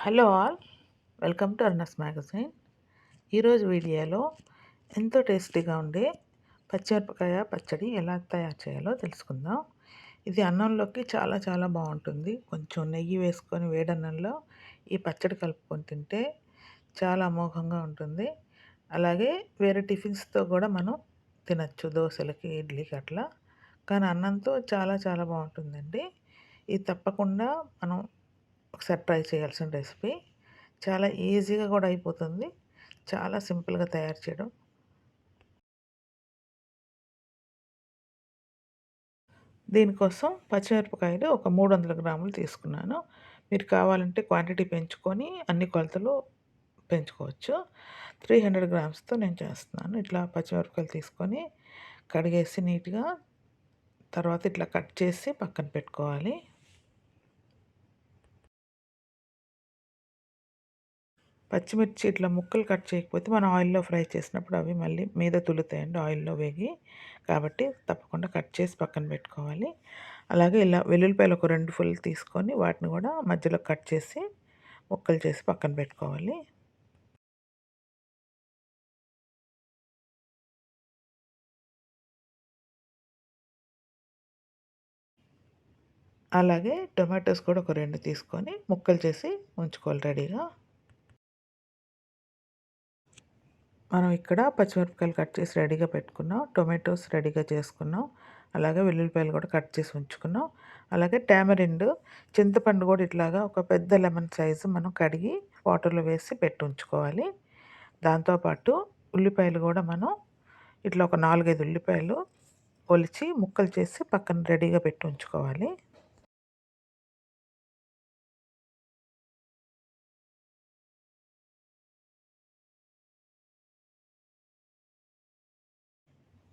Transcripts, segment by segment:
Hello all, welcome to అర్నస్ magazine. ఈరోజు వీడియోలో ఎంతో టేస్టీగా ఉండే పచ్చిమిరపకాయ పచ్చడి ఎలా తయారు చేయాలో తెలుసుకుందాం. ఇది అన్నంలోకి చాలా చాలా బాగుంటుంది. కొంచెం నెయ్యి వేసుకొని వేడన్నంలో ఈ పచ్చడి కలుపుకొని తింటే చాలా అమోఘంగా ఉంటుంది. అలాగే వేరే టిఫిన్స్తో కూడా మనం తినచ్చు, దోశలకి, ఇడ్లీకి అట్లా. కానీ అన్నంతో చాలా చాలా బాగుంటుందండి. ఇది తప్పకుండా మనం ఒకసారి ట్రై చేయాల్సిన రెసిపీ. చాలా ఈజీగా కూడా అయిపోతుంది. చాలా సింపుల్గా తయారు చేయడం. దీనికోసం పచ్చిమిరపకాయలు ఒక 300 గ్రాములు తీసుకున్నాను. మీరు కావాలంటే క్వాంటిటీ పెంచుకొని అన్ని కొలతలు పెంచుకోవచ్చు. 300 గ్రామ్స్తో నేను చేస్తున్నాను. ఇట్లా పచ్చిమిరపకాయలు తీసుకొని కడిగేసి నీట్గా, తర్వాత ఇట్లా కట్ చేసి పక్కన పెట్టుకోవాలి. పచ్చిమిర్చి ఇట్లా ముక్కలు కట్ చేయకపోతే మనం ఆయిల్లో ఫ్రై చేసినప్పుడు అవి మళ్ళీ మీద తులుతాయండి ఆయిల్లో వేగి. కాబట్టి తప్పకుండా కట్ చేసి పక్కన పెట్టుకోవాలి. అలాగే ఇలా వెల్లుల్లిపాయలు ఒక 2 ఫుల్ తీసుకొని వాటిని కూడా మధ్యలో కట్ చేసి ముక్కలు చేసి పక్కన పెట్టుకోవాలి. అలాగే టొమాటోస్ కూడా ఒక 2 తీసుకొని ముక్కలు చేసి ఉంచుకోవాలి రెడీగా. మనం ఇక్కడ పచ్చిమిరపకాయలు కట్ చేసి రెడీగా పెట్టుకున్నాం, టొమాటోస్ రెడీగా చేసుకున్నాం, అలాగే వెల్లుల్లిపాయలు కూడా కట్ చేసి ఉంచుకున్నాం. అలాగే టామరిండ్, చింతపండు కూడా ఇట్లాగా ఒక పెద్ద లెమన్ సైజు మనం కడిగి వాటర్లో వేసి పెట్టి ఉంచుకోవాలి. దాంతోపాటు ఉల్లిపాయలు కూడా మనం ఇట్లా ఒక 4, 5 ఉల్లిపాయలు ఒలిచి ముక్కలు చేసి పక్కన రెడీగా పెట్టి ఉంచుకోవాలి.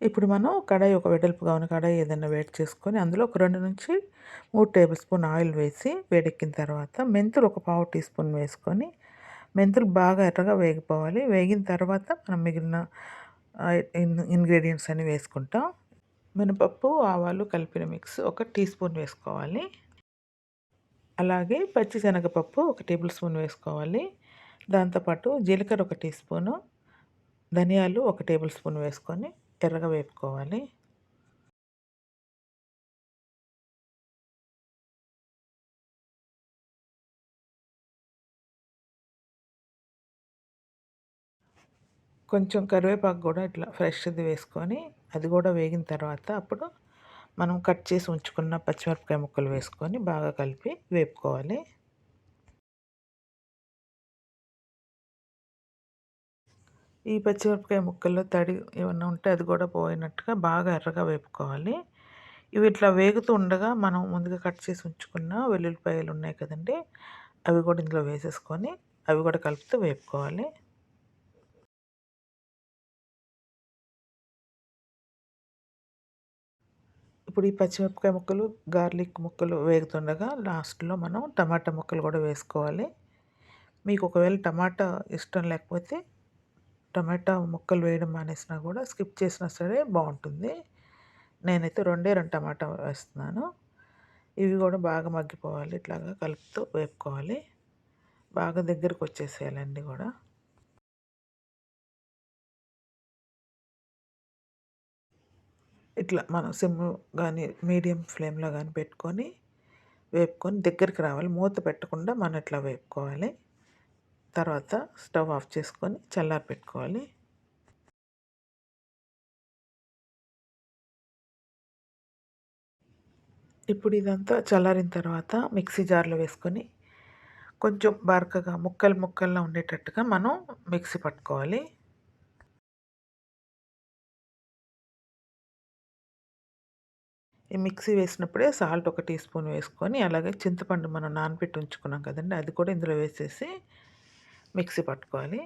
ఇప్పుడు మనం కడాయి, ఒక వెడల్పుగా ఉన్న కడాయి ఏదైనా వేడి చేసుకొని అందులో ఒక 2-3 టేబుల్ స్పూన్ ఆయిల్ వేసి వేడెక్కిన తర్వాత మెంతులు ఒక పావు టీ స్పూన్ వేసుకొని మెంతులు బాగా ఎర్రగా వేగిపోవాలి. వేగిన తర్వాత మనం మిగిలిన ఇంగ్రీడియంట్స్ అన్ని వేసుకుంటాం. మినపప్పు, ఆవాలు కలిపిన మిక్స్ ఒక టీ స్పూన్ వేసుకోవాలి. అలాగే పచ్చిశనగపప్పు ఒక టేబుల్ స్పూన్ వేసుకోవాలి. దాంతోపాటు జీలకర్ర ఒక టీ స్పూను, ధనియాలు ఒక టేబుల్ స్పూన్ వేసుకొని ఎర్రగా వేపుకోవాలి. కొంచెం కరివేపాకు కూడా ఇట్లా ఫ్రెష్‌ది వేసుకొని అది కూడా వేగిన తర్వాత అప్పుడు మనం కట్ చేసి ఉంచుకున్న పచ్చిమిరపకాయ ముక్కలు వేసుకొని బాగా కలిపి వేపుకోవాలి. ఈ పచ్చిమిరపకాయ ముక్కల్లో తడి ఏమన్నా ఉంటే అది కూడా పోయినట్టుగా బాగా ఎర్రగా వేపుకోవాలి. ఇవి ఇట్లా వేగుతూ ఉండగా మనం ముందుగా కట్ చేసి ఉంచుకున్న వెల్లుల్లిపాయలు ఉన్నాయి కదండీ! అవి కూడా ఇందులో వేసేసుకొని అవి కూడా కలుపుతూ వేపుకోవాలి. ఇప్పుడు ఈ పచ్చిమిరపకాయ ముక్కలు, గార్లిక్ ముక్కలు వేగుతుండగా లాస్ట్‌లో మనం టమాటా ముక్కలు కూడా వేసుకోవాలి. మీకు ఒకవేళ టమాటా ఇష్టం లేకపోతే టమాటా ముక్కలు వేయడం మానేసినా కూడా స్కిప్ చేసినా సరే బాగుంటుంది. నేనైతే 2 టమాటా వేస్తున్నాను. ఇవి కూడా బాగా మగ్గిపోవాలి. ఇట్లాగా కలుపుతూ వేపుకోవాలి. బాగా దగ్గరికి వచ్చేసేయాలి అన్నీ కూడా. ఇట్లా మనం సిమ్ గానీ, మీడియం ఫ్లేమ్‌లో గానీ పెట్టుకొని వేపుకొని దగ్గరికి రావాలి. మూత పెట్టకుండా మనం ఇట్లా వేపుకోవాలి. తర్వాత స్టవ్ ఆఫ్ చేసుకొని చల్లారపెట్టుకోవాలి. ఇప్పుడు ఇదంతా చల్లారిన తర్వాత మిక్సీ జార్‌లో వేసుకొని కొంచెం బరకగా ముక్కలు ముక్కల్లా ఉండేటట్టుగా మనం మిక్సీ పట్టుకోవాలి. ఈ మిక్సీ వేసినప్పుడే సాల్ట్ ఒక టీ స్పూన్ వేసుకొని, అలాగే చింతపండు మనం నానబెట్టి ఉంచుకున్నాం కదండీ! అది కూడా ఇందులో వేసేసి మిక్సీ పట్టుకోవాలి.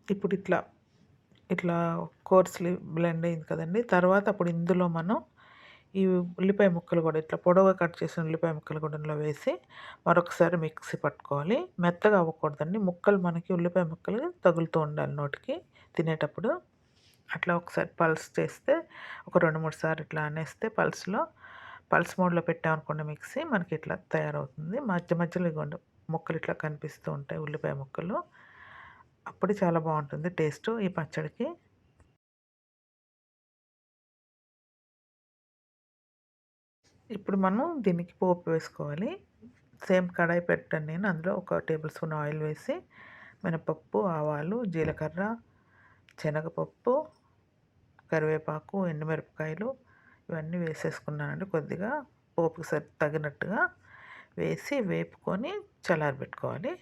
ఇప్పుడు ఇట్లా, ఇట్లా కోర్స్‌లీ బ్లెండ్ అయింది కదండీ! తర్వాత అప్పుడు ఇందులో మనం ఈ ఉల్లిపాయ ముక్కలు కూడా ఇట్లా పొడవుగా కట్ చేసిన ఉల్లిపాయ ముక్కలు కూడా ఇందులో వేసి మరొకసారి మిక్సీ పట్టుకోవాలి. మెత్తగా అవ్వకూడదండి. ముక్కలు మనకి ఉల్లిపాయ ముక్కలు తగులుతూ ఉండాలి నోటికి తినేటప్పుడు. అట్లా ఒకసారి పల్స్ చేస్తే ఒక 2, 3 సార్లు ఇట్లా అనేస్తే పల్స్ మోడ్‌లో పెట్టామనుకోండి మిక్సీ మనకి ఇట్లా తయారవుతుంది. మధ్య మధ్యలో ఇగోండి ముక్కలు ఇట్లా కనిపిస్తూ ఉంటాయి ఉల్లిపాయ ముక్కలు. అప్పుడు చాలా బావుంటుంది టేస్టు ఈ పచ్చడికి. ఇప్పుడు మనం దీనికి పోపు వేసుకోవాలి. సేమ్ కడాయి పెట్టాను నేను. అందులో ఒక టేబుల్ స్పూన్ ఆయిల్ వేసి మినపప్పు, ఆవాలు, జీలకర్ర, శనగపప్పు, కరివేపాకు, ఎండుమిరపకాయలు ఇవన్నీ వేసేసుకున్నానండి. కొద్దిగా పోపుకి తగినట్టుగా వేసి వేపుకొని చల్లారబెట్టుకోవాలి.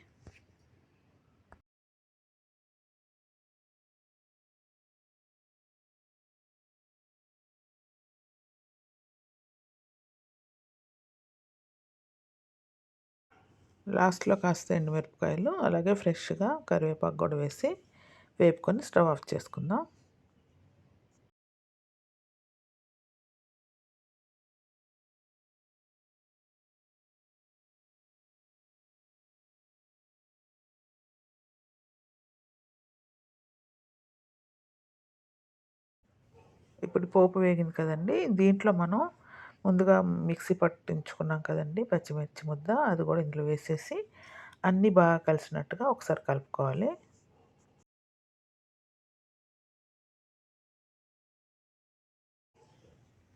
లాస్ట్‌లో కాస్త ఎండుమిరపకాయలు, అలాగే ఫ్రెష్‌గా కరివేపాకు కూడా వేసి వేపుకొని స్టవ్ ఆఫ్ చేసుకుందాం. ఇప్పుడు పోపు వేగింది కదండీ! దీంట్లో మనం ముందుగా మిక్సీ పట్టించుకున్నాం కదండీ! పచ్చిమిర్చి ముద్ద అది కూడా ఇందులో వేసేసి అన్నీ బాగా కలిసినట్టుగా ఒకసారి కలుపుకోవాలి.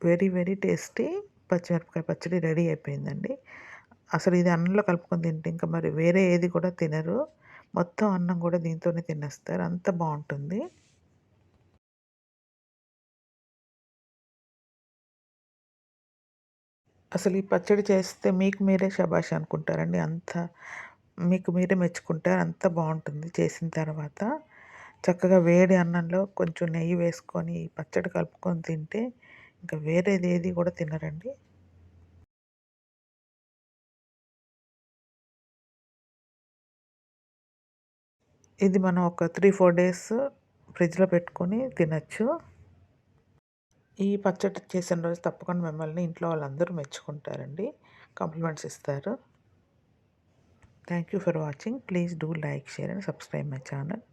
వెరీ వెరీ టేస్టీ పచ్చిమిరపకాయ పచ్చడి రెడీ అయిపోయిందండి. అసలు ఇది అన్నంలో కలుపుకొని తింటే ఇంకా మరి వేరే ఏది కూడా తినరు. మొత్తం అన్నం కూడా దీంతోనే తినేస్తారు. అంత బావుంటుంది. అసలు ఈ పచ్చడి చేస్తే మీకు మీరే శభాష్ అనుకుంటారండి. మీకు మీరే మెచ్చుకుంటారు. అంత బావుంటుంది చేసిన తర్వాత. చక్కగా వేడి అన్నంలో కొంచెం నెయ్యి వేసుకొని ఈ పచ్చడి కలుపుకొని తింటే ఇంకా వేరేది ఏది కూడా తినరండి. ఇది మనం ఒక 3, 4 డేస్ ఫ్రిడ్జ్‌లో పెట్టుకొని తినొచ్చు. ఈ పచ్చడి చేసిన రోజు తప్పకుండా మిమ్మల్ని ఇంట్లో వాళ్ళందరూ మెచ్చుకుంటారండి. కాంప్లిమెంట్స్ ఇస్తారు. Thank you for watching. Please do like, share and subscribe my channel.